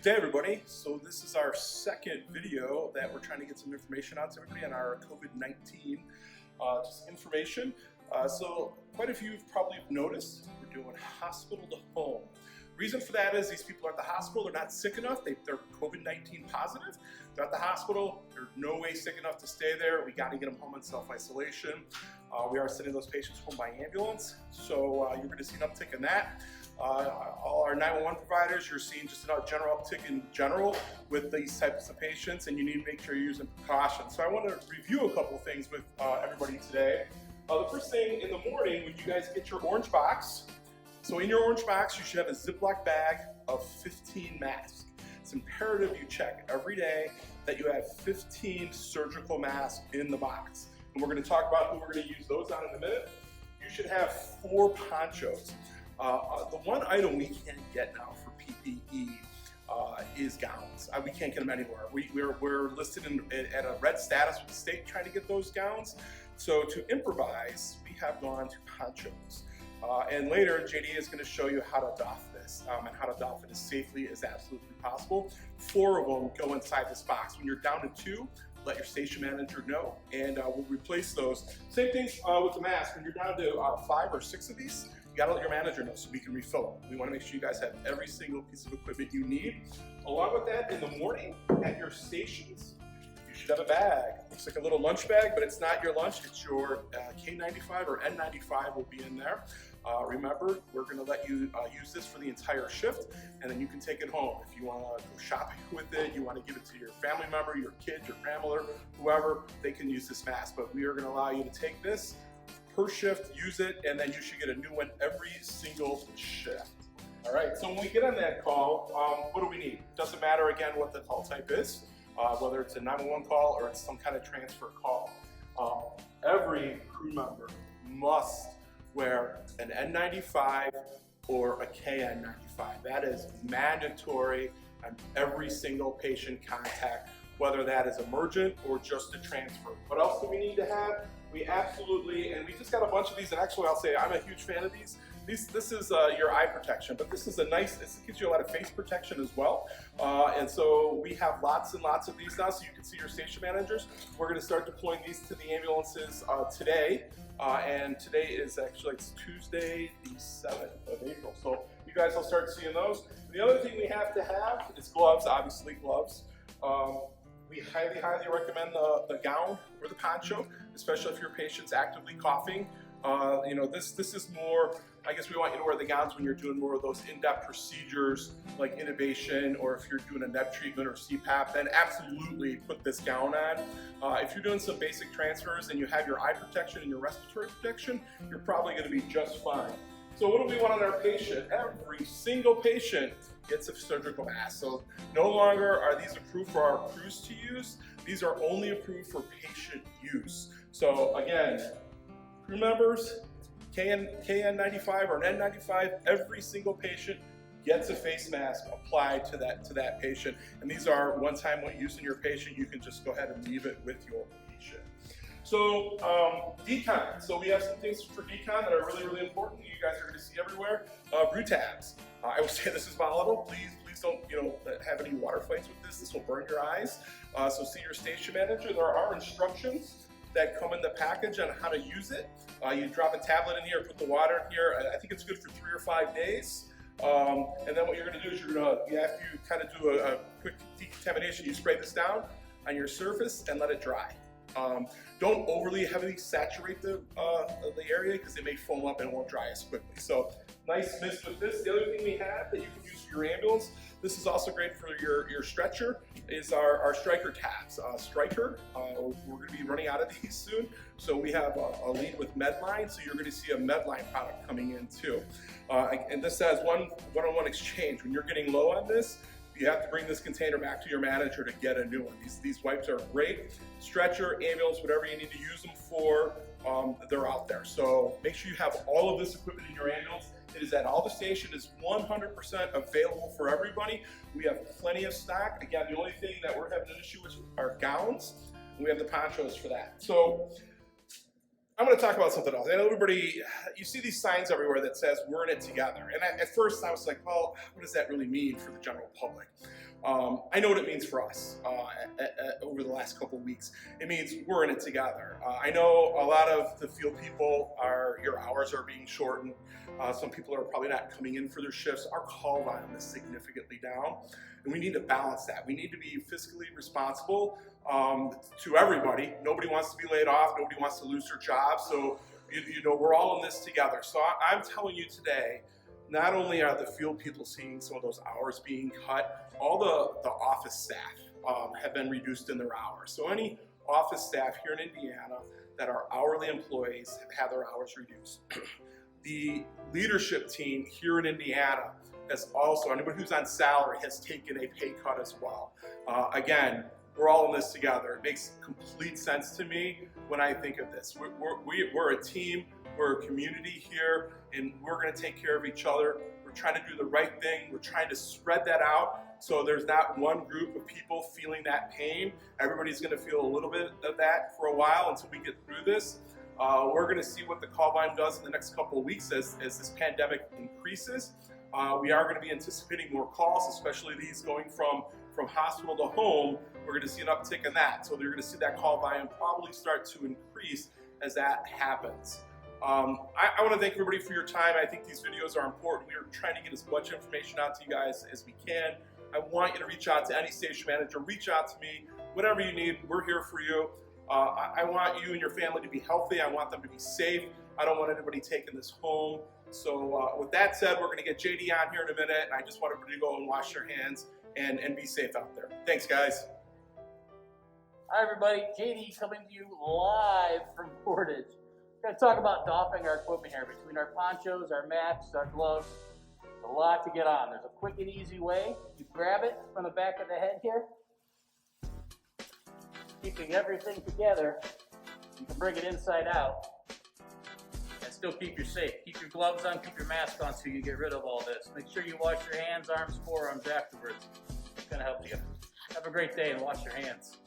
Good day, everybody. So this is our second video that we're trying to get some information out to everybody on our COVID-19 just information. So quite a few have probably noticed we're doing hospital to home. Reason for that is these people are at the hospital, they're not sick enough, they're COVID-19 positive. They're at the hospital, they're no way sick enough to stay there. We got to get them home in self-isolation. We are sending those patients home by ambulance. So you're going to see an uptick in that. All our 911 providers, you're seeing just a general uptick in general with these types of patients, and you need to make sure you're using precautions. So I want to review a couple of things with everybody today. The first thing, in the morning when you guys get your orange box, so in your orange box you should have a Ziploc bag of 15 masks. It's imperative you check every day that you have 15 surgical masks in the box. And we're going to talk about who we're going to use those on in a minute. You should have 4 ponchos. The one item we can't get now for PPE is gowns. We can't get them anywhere. We're listed at a red status with the state trying to get those gowns. So to improvise, we have gone to ponchos. And later, JD is going to show you how to doff this and how to doff it as safely as absolutely possible. 4 of them go inside this box. When you're down to 2, let your station manager know, and we'll replace those. Same thing with the mask. When you're down to 5 or 6 of these, you gotta let your manager know so we can refill them. We wanna make sure you guys have every single piece of equipment you need. Along with that, in the morning at your stations, you should have a bag. Looks like a little lunch bag, but it's not your lunch. It's your K95 or N95 will be in there. Remember, we're gonna let you use this for the entire shift, and then you can take it home. If you wanna go shopping with it, you wanna give it to your family member, your kid, your grandmother, whoever, they can use this mask. But we are gonna allow you to take this per shift, use it, and then you should get a new one every single shift. All right, so when we get on that call, what do we need? Doesn't matter, again, what the call type is, whether it's a 911 call or it's some kind of transfer call. Every crew member must wear an N95 or a KN95. That is mandatory on every single patient contact, whether that is emergent or just a transfer. What else do we need to have? We absolutely, and we just got a bunch of these, and actually I'll say I'm a huge fan of these. This is your eye protection, but this is a nice, this gives you a lot of face protection as well. And so we have lots and lots of these now, so you can see your station managers. We're gonna start deploying these to the ambulances today. And today is actually, it's Tuesday, the 7th of April. So you guys will start seeing those. The other thing we have to have is gloves, obviously gloves. We highly, highly recommend the gown or the poncho, especially if your patient's actively coughing. You know, this is more, I guess we want you to wear the gowns when you're doing more of those in-depth procedures like intubation, or if you're doing a NEP treatment or CPAP, then absolutely put this gown on. If you're doing some basic transfers and you have your eye protection and your respiratory protection, you're probably going to be just fine. So what do we want on our patient? Every single patient gets a surgical mask. So no longer are these approved for our crews to use. These are only approved for patient use. So again, crew members, KN95 or an N95, every single patient gets a face mask applied to that patient. And these are one-time use in your patient. You can just go ahead and leave it with your patient. So decon. So we have some things for decon that are really, really important. You guys are going to see everywhere. Brew tabs. I will say this is volatile. Please don't have any water fights with this. This will burn your eyes. So see your station manager. There are instructions that come in the package on how to use it. You drop a tablet in here, put the water in here. I think it's good for 3 or 5 days. And then what you're going to do is after you kind of do a quick decontamination, you spray this down on your surface and let it dry. Don't overly heavily saturate the area because it may foam up and it won't dry as quickly. So nice mist with this. The other thing we have that you can use for your ambulance, this is also great for your stretcher, is our Stryker tabs. Stryker, we're going to be running out of these soon. So we have a lead with Medline, so you're going to see a Medline product coming in too. And this has one-on-one exchange. When you're getting low on this, you have to bring this container back to your manager to get a new one. These wipes are great. Stretcher, ambulance, whatever you need to use them for, they're out there. So make sure you have all of this equipment in your ambulance. It is at all the stations. It's 100% available for everybody. We have plenty of stock. Again, the only thing that we're having an issue with are gowns, and we have the ponchos for that. So I'm going to talk about something else. I know everybody, you see these signs everywhere that says we're in it together. And at first I was like, well, what does that really mean for the general public? I know what it means for us over the last couple of weeks. It means we're in it together. I know a lot of the field people, your hours are being shortened. Some people are probably not coming in for their shifts. Our call volume is significantly down, and we need to balance that. We need to be fiscally responsible to everybody. Nobody wants to be laid off. Nobody wants to lose their job. So, we're all in this together. So I'm telling you today, not only are the field people seeing some of those hours being cut, all the office staff have been reduced in their hours. So any office staff here in Indiana that are hourly employees have had their hours reduced. The leadership team here in Indiana has also, anybody who's on salary has taken a pay cut as well. Again, we're all in this together. It makes complete sense to me when I think of this. We're a team, we're a community here, and we're gonna take care of each other. We're trying to do the right thing. We're trying to spread that out so there's not one group of people feeling that pain. Everybody's gonna feel a little bit of that for a while until we get through this. We're gonna see what the call volume does in the next couple of weeks as this pandemic increases. We are gonna be anticipating more calls, especially these going from hospital to home. We're going to see an uptick in that. So you're going to see that call volume probably start to increase as that happens. I want to thank everybody for your time. I think these videos are important. We are trying to get as much information out to you guys as we can. I want you to reach out to any station manager, reach out to me, whatever you need, we're here for you. I want you and your family to be healthy. I want them to be safe. I don't want anybody taking this home. So with that said, we're going to get JD on here in a minute. And I just want everybody to go and wash their hands and be safe out there. Thanks, guys. Hi everybody, JD coming to you live from Portage. We're going to talk about doffing our equipment here. Between our ponchos, our masks, our gloves, a lot to get on. There's a quick and easy way. You grab it from the back of the head here, keeping everything together. You can bring it inside out and still keep you safe. Keep your gloves on, keep your mask on so you get rid of all this. Make sure you wash your hands, arms, forearms afterwards. It's going to help you. Have a great day and wash your hands.